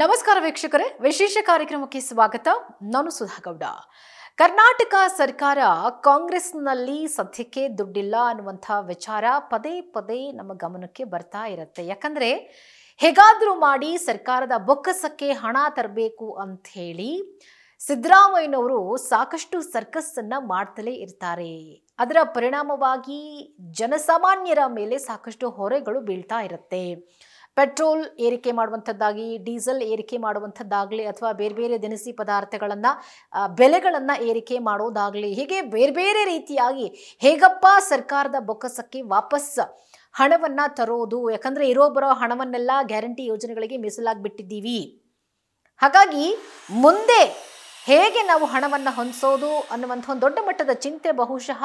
ನಮಸ್ಕಾರ ವೀಕ್ಷಕರೇ, ವಿಶೇಷ ಕಾರ್ಯಕ್ರಮಕ್ಕೆ ಸ್ವಾಗತ. ನಾನು ಸುಧಾಗೌಡ. ಕರ್ನಾಟಕ ಸರ್ಕಾರ ಕಾಂಗ್ರೆಸ್ನಲ್ಲಿ ಸದ್ಯಕ್ಕೆ ದುಡ್ಡಿಲ್ಲ ಅನ್ನುವಂಥ ವಿಚಾರ ಪದೇ ಪದೇ ನಮ್ಮ ಗಮನಕ್ಕೆ ಬರ್ತಾ ಇರುತ್ತೆ. ಯಾಕಂದ್ರೆ ಹೇಗಾದ್ರೂ ಮಾಡಿ ಸರ್ಕಾರದ ಬೊಕ್ಕಸಕ್ಕೆ ಹಣ ತರಬೇಕು ಅಂತ ಹೇಳಿ ಸಿದ್ದರಾಮಯ್ಯನವರು ಸಾಕಷ್ಟು ಸರ್ಕಸ್ ಅನ್ನ ಮಾಡ್ತಲೇ ಇರ್ತಾರೆ. ಅದರ ಪರಿಣಾಮವಾಗಿ ಜನಸಾಮಾನ್ಯರ ಮೇಲೆ ಸಾಕಷ್ಟು ಹೊರೆಗಳು ಬೀಳ್ತಾ ಇರುತ್ತೆ. ಪೆಟ್ರೋಲ್ ಏರಿಕೆ ಮಾಡುವಂಥದ್ದಾಗಿ, ಡೀಸೆಲ್ ಏರಿಕೆ ಮಾಡುವಂಥದ್ದಾಗಲಿ, ಅಥವಾ ಬೇರೆ ಬೇರೆ ದಿನಸಿ ಪದಾರ್ಥಗಳನ್ನು ಬೆಲೆಗಳನ್ನು ಏರಿಕೆ ಮಾಡೋದಾಗಲಿ, ಹೀಗೆ ಬೇರೆ ಬೇರೆ ರೀತಿಯಾಗಿ ಹೇಗಪ್ಪ ಸರ್ಕಾರದ ಬೊಕ್ಕಸಕ್ಕೆ ವಾಪಸ್ ಹಣವನ್ನು ತರೋದು. ಯಾಕಂದರೆ ಇರೋ ಬರೋ ಹಣವನ್ನೆಲ್ಲ ಗ್ಯಾರಂಟಿ ಯೋಜನೆಗಳಿಗೆ ಮೀಸಲಾಗಿಬಿಟ್ಟಿದ್ದೀವಿ. ಹಾಗಾಗಿ ಮುಂದೆ ಹೇಗೆ ನಾವು ಹಣವನ್ನು ಹೊಂದಿಸೋದು ಅನ್ನುವಂಥ ಒಂದು ದೊಡ್ಡ ಮಟ್ಟದ ಚಿಂತೆ ಬಹುಶಃ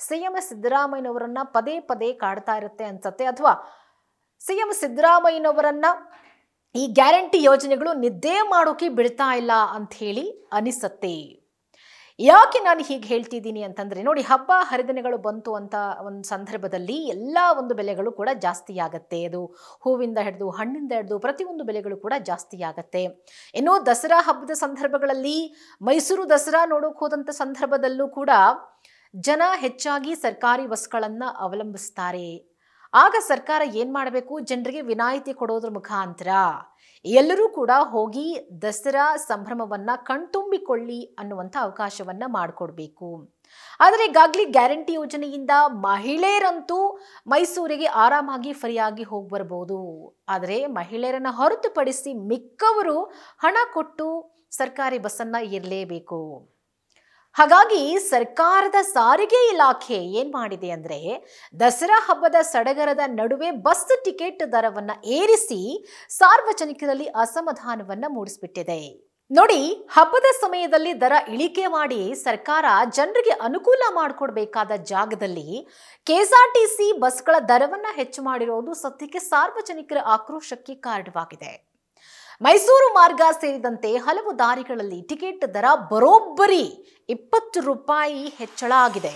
ಸಿಎಂ ಸಿದ್ದರಾಮಯ್ಯನವರನ್ನ ಪದೇ ಪದೇ ಕಾಡ್ತಾ ಇರುತ್ತೆ ಅನ್ಸತ್ತೆ. ಅಥವಾ ಸಿಎಂ ಸಿದ್ದರಾಮಯ್ಯನವರನ್ನ ಈ ಗ್ಯಾರಂಟಿ ಯೋಜನೆಗಳು ನಿದ್ದೆ ಮಾಡೋಕೆ ಬಿಡ್ತಾ ಇಲ್ಲ ಅಂತ ಹೇಳಿ ಅನಿಸತ್ತೆ. ಯಾಕೆ ನಾನು ಹೀಗೆ ಹೇಳ್ತಿದ್ದೀನಿ ಅಂತಂದ್ರೆ, ನೋಡಿ, ಹಬ್ಬ ಹರಿದಿನಗಳು ಬಂತು ಅಂತ ಒಂದು ಸಂದರ್ಭದಲ್ಲಿ ಎಲ್ಲ ಒಂದು ಬೆಲೆಗಳು ಕೂಡ ಜಾಸ್ತಿ ಆಗತ್ತೆ. ಅದು ಹೂವಿಂದ ಹಿಡಿದು ಹಣ್ಣಿಂದ ಹಿಡಿದು ಪ್ರತಿಯೊಂದು ಬೆಲೆಗಳು ಕೂಡ ಜಾಸ್ತಿ ಆಗತ್ತೆ. ಇನ್ನು ದಸರಾ ಹಬ್ಬದ ಸಂದರ್ಭಗಳಲ್ಲಿ, ಮೈಸೂರು ದಸರಾ ನೋಡೋಕೆ ಹೋದಂಥ ಸಂದರ್ಭದಲ್ಲೂ ಕೂಡ ಜನ ಹೆಚ್ಚಾಗಿ ಸರ್ಕಾರಿ ಬಸ್ಗಳನ್ನು ಅವಲಂಬಿಸ್ತಾರೆ. ಆಗ ಸರ್ಕಾರ ಏನ್ ಮಾಡಬೇಕು, ಜನರಿಗೆ ವಿನಾಯಿತಿ ಕೊಡೋದ್ರ ಮುಖಾಂತರ ಎಲ್ಲರೂ ಕೂಡ ಹೋಗಿ ದಸರಾ ಸಂಭ್ರಮವನ್ನ ಕಣ್ತುಂಬಿಕೊಳ್ಳಿ ಅನ್ನುವಂಥ ಅವಕಾಶವನ್ನ ಮಾಡಿಕೊಡ್ಬೇಕು. ಆದರೆ ಈಗಾಗಲೇ ಗ್ಯಾರಂಟಿ ಯೋಜನೆಯಿಂದ ಮಹಿಳೆಯರಂತೂ ಮೈಸೂರಿಗೆ ಆರಾಮಾಗಿ ಫ್ರೀಯಾಗಿ ಹೋಗಿ ಬರ್ಬೋದು. ಆದರೆ ಮಹಿಳೆಯರನ್ನ ಹೊರತುಪಡಿಸಿ ಮಿಕ್ಕವರು ಹಣ ಕೊಟ್ಟು ಸರ್ಕಾರಿ ಬಸ್ಸನ್ನ ಇರಲೇಬೇಕು. ಹಾಗಾಗಿ ಸರ್ಕಾರದ ಸಾರಿಗೆ ಇಲಾಖೆ ಏನ್ ಮಾಡಿದೆ ಅಂದ್ರೆ, ದಸರಾ ಹಬ್ಬದ ಸಡಗರದ ನಡುವೆ ಬಸ್ ಟಿಕೆಟ್ ದರವನ್ನ ಏರಿಸಿ ಸಾರ್ವಜನಿಕರಲ್ಲಿ ಅಸಮಾಧಾನವನ್ನ ಮೂಡಿಸ್ಬಿಟ್ಟಿದೆ. ನೋಡಿ, ಹಬ್ಬದ ಸಮಯದಲ್ಲಿ ದರ ಇಳಿಕೆ ಮಾಡಿ ಸರ್ಕಾರ ಜನರಿಗೆ ಅನುಕೂಲ ಮಾಡಿಕೊಡ್ಬೇಕಾದ ಜಾಗದಲ್ಲಿ ಕೆಎಸ್ಆರ್ಟಿಸಿ ಬಸ್ಗಳ ದರವನ್ನ ಹೆಚ್ಚು ಮಾಡಿರೋದು ಸದ್ಯಕ್ಕೆ ಸಾರ್ವಜನಿಕರ ಆಕ್ರೋಶಕ್ಕೆ ಕಾರಣವಾಗಿದೆ. ಮೈಸೂರು ಮಾರ್ಗ ಸೇರಿದಂತೆ ಹಲವು ದಾರಿಗಳಲ್ಲಿ ಟಿಕೆಟ್ ದರ ಬರೋಬ್ಬರಿ 20 ರೂಪಾಯಿ ಹೆಚ್ಚಳ ಆಗಿದೆ.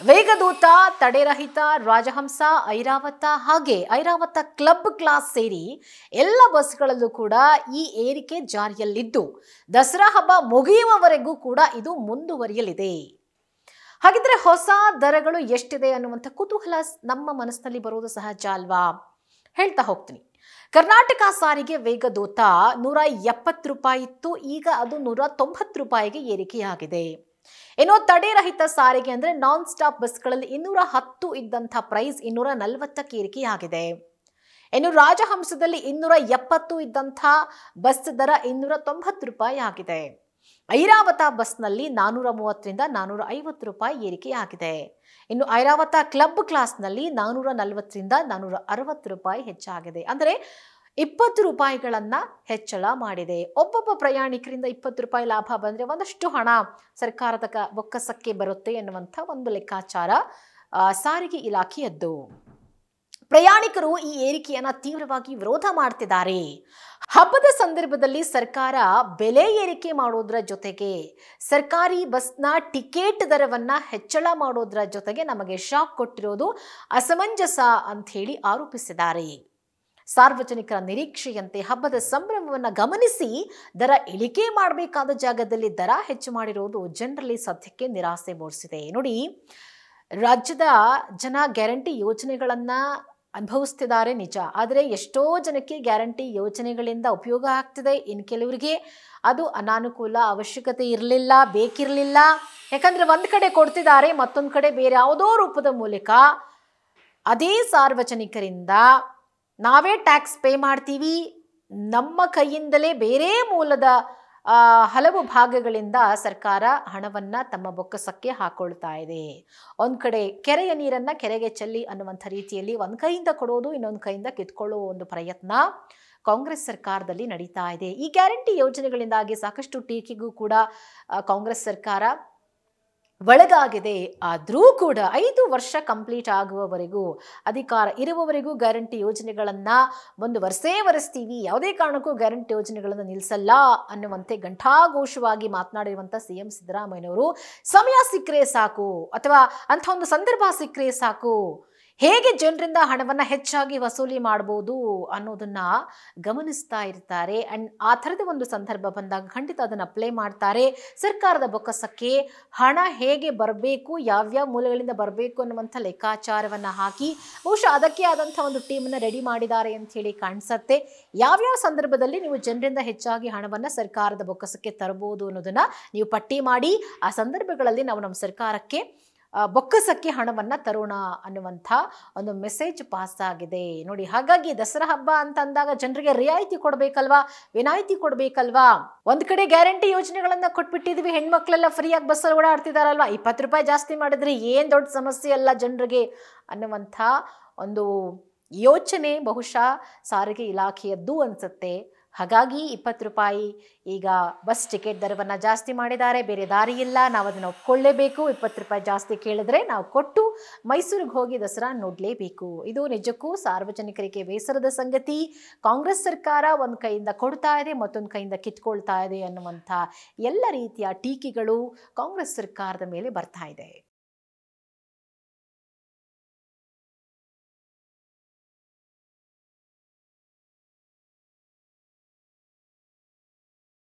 ವೇಗದೂತ, ತಡೆರಹಿತ, ರಾಜಹಂಸ, ಐರಾವತ ಹಾಗೆ ಐರಾವತ ಕ್ಲಬ್ ಕ್ಲಾಸ್ ಸೇರಿ ಎಲ್ಲ ಬಸ್ಗಳಲ್ಲೂ ಕೂಡ ಈ ಏರಿಕೆ ಜಾರಿಯಲ್ಲಿದ್ದು ದಸರಾ ಹಬ್ಬ ಮುಗಿಯುವವರೆಗೂ ಕೂಡ ಇದು ಮುಂದುವರಿಯಲಿದೆ. ಹಾಗಿದ್ರೆ ಹೊಸ ದರಗಳು ಎಷ್ಟಿದೆ ಅನ್ನುವಂಥ ಕುತೂಹಲ ನಮ್ಮ ಮನಸ್ಸಿನಲ್ಲಿ ಬರೋದು ಸಹಜ ಅಲ್ವಾ? ಹೇಳ್ತಾ ಹೋಗ್ತೀನಿ. ಕರ್ನಾಟಕ ಸಾರಿಗೆ ವೇಗದೂತ 170 ರೂಪಾಯಿ ಇತ್ತು, ಈಗ ಅದು 190 ರೂಪಾಯಿಗೆ ಏರಿಕೆಯಾಗಿದೆ. ಏನೋ ತಡೆರಹಿತ ಸಾರಿಗೆ ಅಂದ್ರೆ ನಾನ್ ಸ್ಟಾಪ್ ಬಸ್ಗಳಲ್ಲಿ 210 ಇದ್ದಂಥ ಪ್ರೈಸ್ 240ಕ್ಕೆ ಏರಿಕೆಯಾಗಿದೆ. ಇನ್ನು ರಾಜಹಂಸದಲ್ಲಿ 270 ಇದ್ದಂಥ ಬಸ್ ದರ 290 ರೂಪಾಯಿ ಆಗಿದೆ. ಐರಾವತ ಬಸ್ನಲ್ಲಿ 430ರಿಂದ 450 ರೂಪಾಯಿ ಏರಿಕೆಯಾಗಿದೆ. ಇನ್ನು ಐರಾವತ ಕ್ಲಬ್ ಕ್ಲಾಸ್ನಲ್ಲಿ 440ರಿಂದ 460 ರೂಪಾಯಿ ಹೆಚ್ಚಾಗಿದೆ. ಅಂದರೆ 20 ರೂಪಾಯಿಗಳನ್ನ ಹೆಚ್ಚಳ ಮಾಡಿದೆ. ಒಬ್ಬೊಬ್ಬ ಪ್ರಯಾಣಿಕರಿಂದ 20 ರೂಪಾಯಿ ಲಾಭ ಬಂದ್ರೆ ಒಂದಷ್ಟು ಹಣ ಸರ್ಕಾರದ ಬೊಕ್ಕಸಕ್ಕೆ ಬರುತ್ತೆ ಎನ್ನುವಂಥ ಒಂದು ಲೆಕ್ಕಾಚಾರ ಸಾರಿಗೆ ಇಲಾಖೆಯದ್ದು. ಪ್ರಯಾಣಿಕರು ಈ ಏರಿಕೆಯನ್ನ ತೀವ್ರವಾಗಿ ವಿರೋಧ ಮಾಡ್ತಿದ್ದಾರೆ. ಹಬ್ಬದ ಸಂದರ್ಭದಲ್ಲಿ ಸರ್ಕಾರ ಬೆಲೆ ಏರಿಕೆ ಮಾಡೋದ್ರ ಜೊತೆಗೆ ಸರ್ಕಾರಿ ಬಸ್ನ ಟಿಕೆಟ್ ದರವನ್ನ ಹೆಚ್ಚಳ ಮಾಡೋದ್ರ ಜೊತೆಗೆ ನಮಗೆ ಶಾಕ್ ಕೊಟ್ಟಿರೋದು ಅಸಮಂಜಸ ಅಂತ ಹೇಳಿ ಆರೋಪಿಸಿದ್ದಾರೆ. ಸಾರ್ವಜನಿಕರ ನಿರೀಕ್ಷೆಯಂತೆ ಹಬ್ಬದ ಸಂಭ್ರಮವನ್ನು ಗಮನಿಸಿ ದರ ಇಳಿಕೆ ಮಾಡಬೇಕಾದ ಜಾಗದಲ್ಲಿ ದರ ಹೆಚ್ಚು ಮಾಡಿರೋದು ಜನರಲ್ಲಿ ಸದ್ಯಕ್ಕೆ ನಿರಾಸೆ ಮೂಡಿಸಿದೆ. ನೋಡಿ, ರಾಜ್ಯದ ಜನ ಗ್ಯಾರಂಟಿ ಯೋಜನೆಗಳನ್ನ ಅನುಭವಿಸ್ತಿದ್ದಾರೆ ನಿಜ, ಆದರೆ ಎಷ್ಟೋ ಜನಕ್ಕೆ ಗ್ಯಾರಂಟಿ ಯೋಜನೆಗಳಿಂದ ಉಪಯೋಗ ಆಗ್ತಿದೆ. ಇನ್ನು ಕೆಲವರಿಗೆ ಅದು ಅನಾನುಕೂಲ, ಅವಶ್ಯಕತೆ ಇರಲಿಲ್ಲ, ಬೇಕಿರಲಿಲ್ಲ. ಯಾಕಂದ್ರೆ ಒಂದ್ ಕಡೆ ಕೊಡ್ತಿದ್ದಾರೆ, ಮತ್ತೊಂದು ಕಡೆ ಬೇರೆ ಯಾವುದೋ ರೂಪದ ಮೂಲಕ ಅದೇ ಸಾರ್ವಜನಿಕರಿಂದ ನಾವೇ ಟ್ಯಾಕ್ಸ್ ಪೇ ಮಾಡ್ತೀವಿ, ನಮ್ಮ ಕೈಯಿಂದಲೇ ಬೇರೆ ಮೂಲದ ಹಲವು ಭಾಗಗಳಿಂದ ಸರ್ಕಾರ ಹಣವನ್ನ ತಮ್ಮ ಬೊಕ್ಕಸಕ್ಕೆ ಹಾಕೊಳ್ತಾ ಇದೆ. ಒಂದ್ ಕಡೆ ಕೆರೆಯ ನೀರನ್ನ ಕೆರೆಗೆ ಚೆಲ್ಲಿ ಅನ್ನುವಂಥ ರೀತಿಯಲ್ಲಿ ಒಂದ್ ಕೈಯಿಂದ ಕೊಡೋದು, ಇನ್ನೊಂದು ಕೈಯಿಂದ ಕಿತ್ಕೊಳ್ಳೋ ಒಂದು ಪ್ರಯತ್ನ ಕಾಂಗ್ರೆಸ್ ಸರ್ಕಾರದಲ್ಲಿ ನಡೀತಾ ಇದೆ. ಈ ಗ್ಯಾರಂಟಿ ಯೋಜನೆಗಳಿಂದಾಗಿ ಸಾಕಷ್ಟು ಟೀಕೆಗೂ ಕೂಡ ಕಾಂಗ್ರೆಸ್ ಸರ್ಕಾರ ಒಳಗಾಗಿದೆ. ಆದರೂ ಕೂಡ 5 ವರ್ಷ ಕಂಪ್ಲೀಟ್ ಆಗುವವರೆಗೂ, ಅಧಿಕಾರ ಇರುವವರೆಗೂ ಗ್ಯಾರಂಟಿ ಯೋಜನೆಗಳನ್ನ ಮುಂದುವರಿಸ್ತೀವಿ, ಯಾವುದೇ ಕಾರಣಕ್ಕೂ ಗ್ಯಾರಂಟಿ ಯೋಜನೆಗಳನ್ನು ನಿಲ್ಲಿಸಲ್ಲ ಅನ್ನುವಂತೆ ಘಂಟಾಘೋಷವಾಗಿ ಮಾತನಾಡಿರುವಂಥ ಸಿಎಂ ಸಿದ್ದರಾಮಯ್ಯನವರು ಸಮಯ ಸಿಕ್ಕರೆ ಸಾಕು, ಅಥವಾ ಅಂಥ ಒಂದು ಸಂದರ್ಭ ಸಿಕ್ಕರೆ ಸಾಕು, ಹೇಗೆ ಜನರಿಂದ ಹಣವನ್ನು ಹೆಚ್ಚಾಗಿ ವಸೂಲಿ ಮಾಡ್ಬೋದು ಅನ್ನೋದನ್ನ ಗಮನಿಸ್ತಾ ಇರ್ತಾರೆ. ಅಂಡ್ ಆ ಥರದ ಒಂದು ಸಂದರ್ಭ ಬಂದಾಗ ಖಂಡಿತ ಅದನ್ನು ಅಪ್ಲೈ ಮಾಡ್ತಾರೆ. ಸರ್ಕಾರದ ಬೊಕ್ಕಸಕ್ಕೆ ಹಣ ಹೇಗೆ ಬರಬೇಕು, ಯಾವ್ಯಾವ ಮೂಲಗಳಿಂದ ಬರಬೇಕು ಅನ್ನುವಂಥ ಲೆಕ್ಕಾಚಾರವನ್ನು ಹಾಕಿ ಬಹುಶಃ ಅದಕ್ಕೆ ಆದಂಥ ಒಂದು ಟೀಮನ್ನು ರೆಡಿ ಮಾಡಿದ್ದಾರೆ ಅಂತ ಹೇಳಿ ಕಾಣಿಸುತ್ತೆ. ಯಾವ್ಯಾವ ಸಂದರ್ಭದಲ್ಲಿ ನೀವು ಜನರಿಂದ ಹೆಚ್ಚಾಗಿ ಹಣವನ್ನು ಸರ್ಕಾರದ ಬೊಕ್ಕಸಕ್ಕೆ ತರಬಹುದು ಅನ್ನೋದನ್ನ ನೀವು ಪಟ್ಟಿ ಮಾಡಿ ಆ ಸಂದರ್ಭಗಳಲ್ಲಿ ನಾವು ನಮ್ಮ ಸರ್ಕಾರಕ್ಕೆ ಬೊಕ್ಕಸಕ್ಕೆ ಹಣವನ್ನು ತರೋಣ ಅನ್ನುವಂಥ ಒಂದು ಮೆಸೇಜ್ ಪಾಸ್ ಆಗಿದೆ ನೋಡಿ. ಹಾಗಾಗಿ ದಸರಾ ಹಬ್ಬ ಅಂತ ಅಂದಾಗ ಜನರಿಗೆ ರಿಯಾಯಿತಿ ಕೊಡಬೇಕಲ್ವಾ, ವಿನಾಯಿತಿ ಕೊಡಬೇಕಲ್ವಾ. ಒಂದ್ ಕಡೆ ಗ್ಯಾರಂಟಿ ಯೋಜನೆಗಳನ್ನ ಕೊಟ್ಬಿಟ್ಟಿದ್ವಿ, ಹೆಣ್ಮಕ್ಳೆಲ್ಲ ಫ್ರೀಯಾಗಿ ಬಸ್ಸಲ್ಲಿ ಓಡಾಡ್ತಿದಾರಲ್ವಾ, 20 ರೂಪಾಯಿ ಜಾಸ್ತಿ ಮಾಡಿದ್ರೆ ಏನ್ ದೊಡ್ಡ ಸಮಸ್ಯೆ ಅಲ್ಲ ಜನರಿಗೆ ಅನ್ನುವಂಥ ಒಂದು ಯೋಚನೆ ಬಹುಶಃ ಸಾರಿಗೆ ಇಲಾಖೆಯದ್ದು ಅನ್ಸುತ್ತೆ. ಹಾಗಾಗಿ 20 ರೂಪಾಯಿ ಈಗ ಬಸ್ ಟಿಕೆಟ್ ದರವನ್ನು ಜಾಸ್ತಿ ಮಾಡಿದ್ದಾರೆ, ಬೇರೆ ದಾರಿ ಇಲ್ಲ, ನಾವು ಅದನ್ನು ಒಪ್ಕೊಳ್ಳೇಬೇಕು. 20 ರೂಪಾಯಿ ಜಾಸ್ತಿ ಕೇಳಿದ್ರೆ ನಾವು ಕೊಟ್ಟು ಮೈಸೂರಿಗೆ ಹೋಗಿ ದಸರಾ ನೋಡಲೇಬೇಕು. ಇದು ನಿಜಕ್ಕೂ ಸಾರ್ವಜನಿಕರಿಗೆ ಬೇಸರದ ಸಂಗತಿ. ಕಾಂಗ್ರೆಸ್ ಸರ್ಕಾರ ಒಂದು ಕೈಯಿಂದ ಕೊಡ್ತಾ ಇದೆ, ಮತ್ತೊಂದು ಕೈಯಿಂದ ಕಿತ್ಕೊಳ್ತಾ ಇದೆ ಅನ್ನುವಂಥ ಎಲ್ಲ ರೀತಿಯ ಟೀಕೆಗಳು ಕಾಂಗ್ರೆಸ್ ಸರ್ಕಾರದ ಮೇಲೆ ಬರ್ತಾ ಇದೆ.